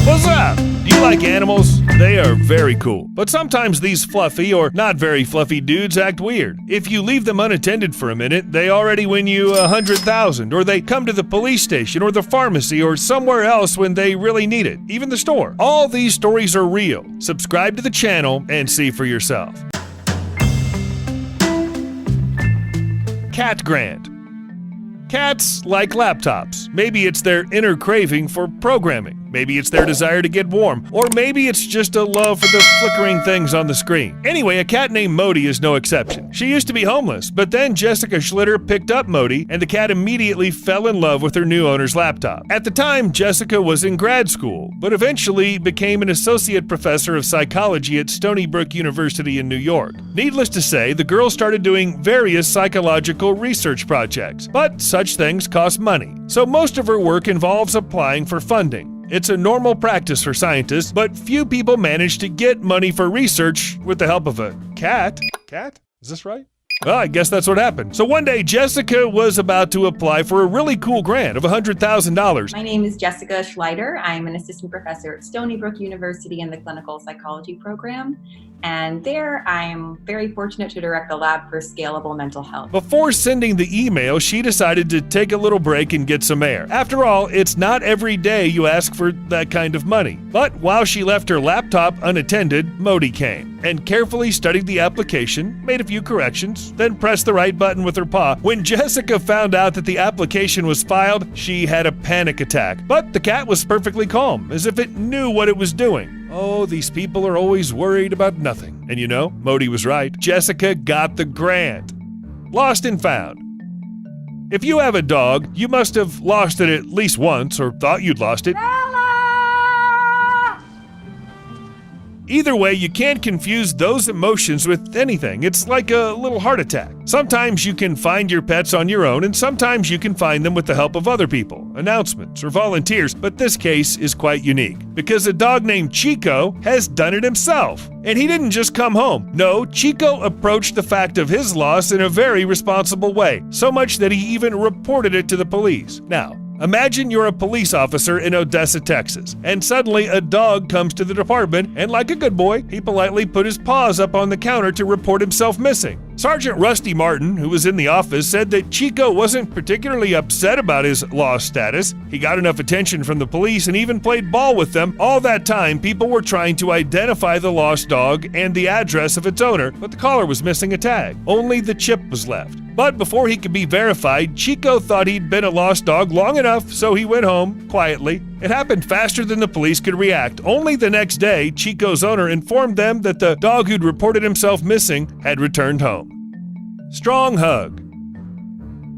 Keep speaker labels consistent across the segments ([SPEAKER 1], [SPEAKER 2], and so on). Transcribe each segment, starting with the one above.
[SPEAKER 1] What's up? Do you like animals? They are very cool. But sometimes these fluffy or not very fluffy dudes act weird. If you leave them unattended for a minute, they already win you 100,000, or they come to the police station or the pharmacy or somewhere else when they really need it, even the store. All these stories are real. Subscribe to the channel and see for yourself. Cat Grant. Cats like laptops. Maybe it's their inner craving for programming. Maybe it's their desire to get warm, or maybe it's just a love for the flickering things on the screen. Anyway, a cat named Modi is no exception. She used to be homeless, but then Jessica Schlitter picked up Modi, and the cat immediately fell in love with her new owner's laptop. At the time, Jessica was in grad school, but eventually became an associate professor of psychology at Stony Brook University in New York. Needless to say, the girl started doing various psychological research projects, but such things cost money. So most of her work involves applying for funding. It's a normal practice for scientists, but few people manage to get money for research with the help of a cat. Cat? Is this right? Well, I guess that's what happened. So one day, Jessica was about to apply for a really cool grant of $100,000.
[SPEAKER 2] My name is Jessica Schleider. I'm an assistant professor at Stony Brook University in the clinical psychology program. And there, I'm very fortunate to direct the lab for scalable mental health.
[SPEAKER 1] Before sending the email, she decided to take a little break and get some air. After all, it's not every day you ask for that kind of money. But while she left her laptop unattended, Modi came and carefully studied the application, made a few corrections, then pressed the right button with her paw. When Jessica found out that the application was filed, she had a panic attack. But the cat was perfectly calm, as if it knew what it was doing. Oh, these people are always worried about nothing. And you know, Modi was right. Jessica got the grant. Lost and found. If you have a dog, you must have lost it at least once or thought you'd lost it. Either way, you can't confuse those emotions with anything. It's like a little heart attack. Sometimes you can find your pets on your own, and sometimes you can find them with the help of other people, announcements, or volunteers, but this case is quite unique because a dog named Chico has done it himself. And he didn't just come home. No, Chico approached the fact of his loss in a very responsible way, so much that he even reported it to the police. Now, imagine you're a police officer in Odessa, Texas, and suddenly a dog comes to the department, and like a good boy, he politely put his paws up on the counter to report himself missing. Sergeant Rusty Martin, who was in the office, said that Chico wasn't particularly upset about his lost status. He got enough attention from the police and even played ball with them. All that time, people were trying to identify the lost dog and the address of its owner, but the collar was missing a tag. Only the chip was left. But before he could be verified, Chico thought he'd been a lost dog long enough, so he went home quietly. It happened faster than the police could react. Only the next day, Chico's owner informed them that the dog who'd reported himself missing had returned home. Strong hug.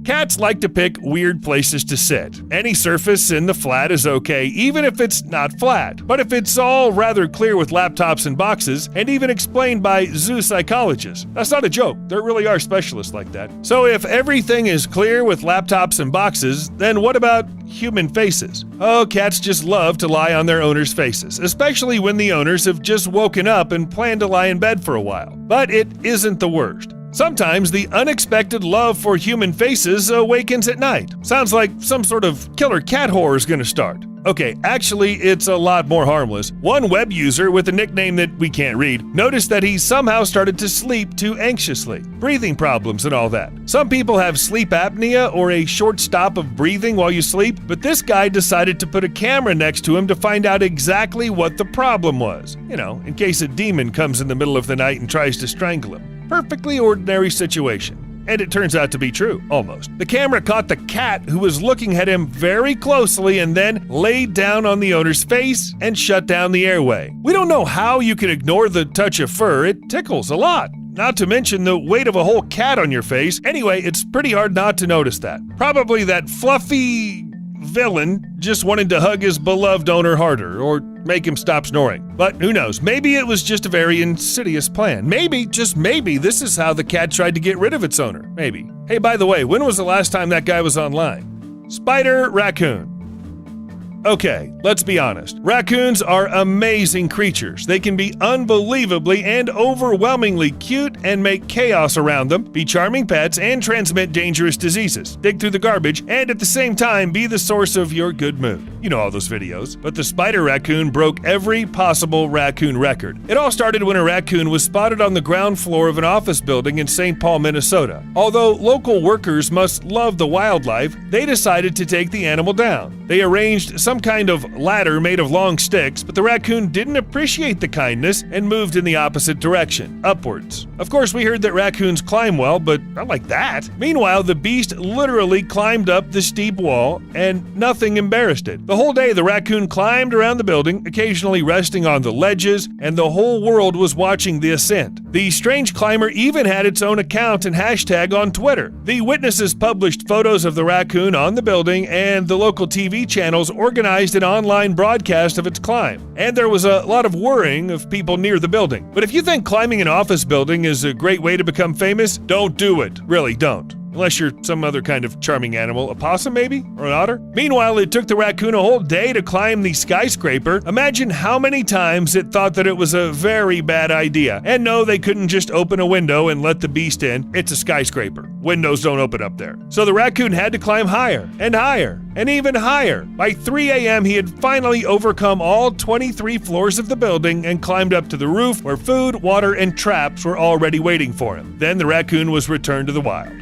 [SPEAKER 1] Cats like to pick weird places to sit. Any surface in the flat is okay, even if it's not flat. But if it's all rather clear with laptops and boxes, and even explained by zoo psychologists, that's not a joke. There really are specialists like that. So if everything is clear with laptops and boxes, then what about human faces? Oh, cats just love to lie on their owners' faces, especially when the owners have just woken up and plan to lie in bed for a while. But it isn't the worst. Sometimes the unexpected love for human faces awakens at night. Sounds like some sort of killer cat horror is gonna start. Okay, actually, it's a lot more harmless. One web user with a nickname that we can't read noticed that he somehow started to sleep too anxiously, breathing problems and all that. Some people have sleep apnea or a short stop of breathing while you sleep, but this guy decided to put a camera next to him to find out exactly what the problem was. You know, in case a demon comes in the middle of the night and tries to strangle him. Perfectly ordinary situation. And it turns out to be true, almost. The camera caught the cat who was looking at him very closely and then laid down on the owner's face and shut down the airway. We don't know how you can ignore the touch of fur. It tickles a lot. Not to mention the weight of a whole cat on your face. Anyway, it's pretty hard not to notice that. Probably that fluffy villain just wanted to hug his beloved owner harder or make him stop snoring. But who knows? Maybe it was just a very insidious plan. Maybe, just maybe, this is how the cat tried to get rid of its owner. Maybe. Hey, by the way, when was the last time that guy was online? Spider Raccoon. Okay, let's be honest. Raccoons are amazing creatures. They can be unbelievably and overwhelmingly cute and make chaos around them, be charming pets, and transmit dangerous diseases, dig through the garbage, and at the same time be the source of your good mood. You know all those videos. But the spider raccoon broke every possible raccoon record. It all started when a raccoon was spotted on the ground floor of an office building in St. Paul, Minnesota. Although local workers must love the wildlife, they decided to take the animal down. They arranged some kind of ladder made of long sticks, but the raccoon didn't appreciate the kindness and moved in the opposite direction, upwards. Of course, we heard that raccoons climb well, but not like that. Meanwhile, the beast literally climbed up the steep wall, and nothing embarrassed it. The whole day, the raccoon climbed around the building, occasionally resting on the ledges, and the whole world was watching the ascent. The strange climber even had its own account and hashtag on Twitter. The witnesses published photos of the raccoon on the building, and the local TV channels organized an online broadcast of its climb. And there was a lot of worrying of people near the building. But if you think climbing an office building is a great way to become famous, don't do it. Really, don't. Unless you're some other kind of charming animal, a possum maybe? Or an otter? Meanwhile, it took the raccoon a whole day to climb the skyscraper. Imagine how many times it thought that it was a very bad idea. And no, they couldn't just open a window and let the beast in. It's a skyscraper. Windows don't open up there. So the raccoon had to climb higher and higher and even higher. By 3 a.m., he had finally overcome all 23 floors of the building and climbed up to the roof where food, water, and traps were already waiting for him. Then the raccoon was returned to the wild.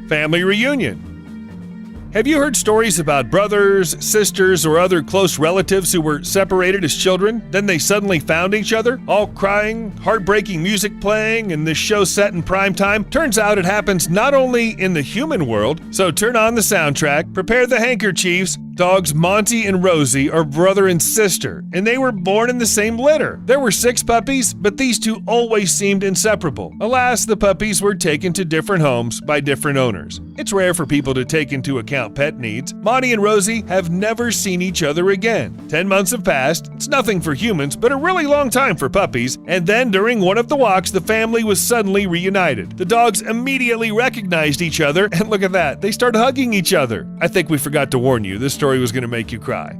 [SPEAKER 1] Family reunion. Have you heard stories about brothers, sisters, or other close relatives who were separated as children? Then they suddenly found each other, all crying, heartbreaking music playing, and this show set in prime time? Turns out it happens not only in the human world, so turn on the soundtrack, prepare the handkerchiefs. Dogs Monty and Rosie are brother and sister, and they were born in the same litter. There were 6 puppies, but these two always seemed inseparable. Alas, the puppies were taken to different homes by different owners. It's rare for people to take into account pet needs. Monty and Rosie have never seen each other again. 10 months have passed. It's nothing for humans, but a really long time for puppies. And then during one of the walks, the family was suddenly reunited. The dogs immediately recognized each other, and look at that, they start hugging each other. I think we forgot to warn you, this story was going to make you cry.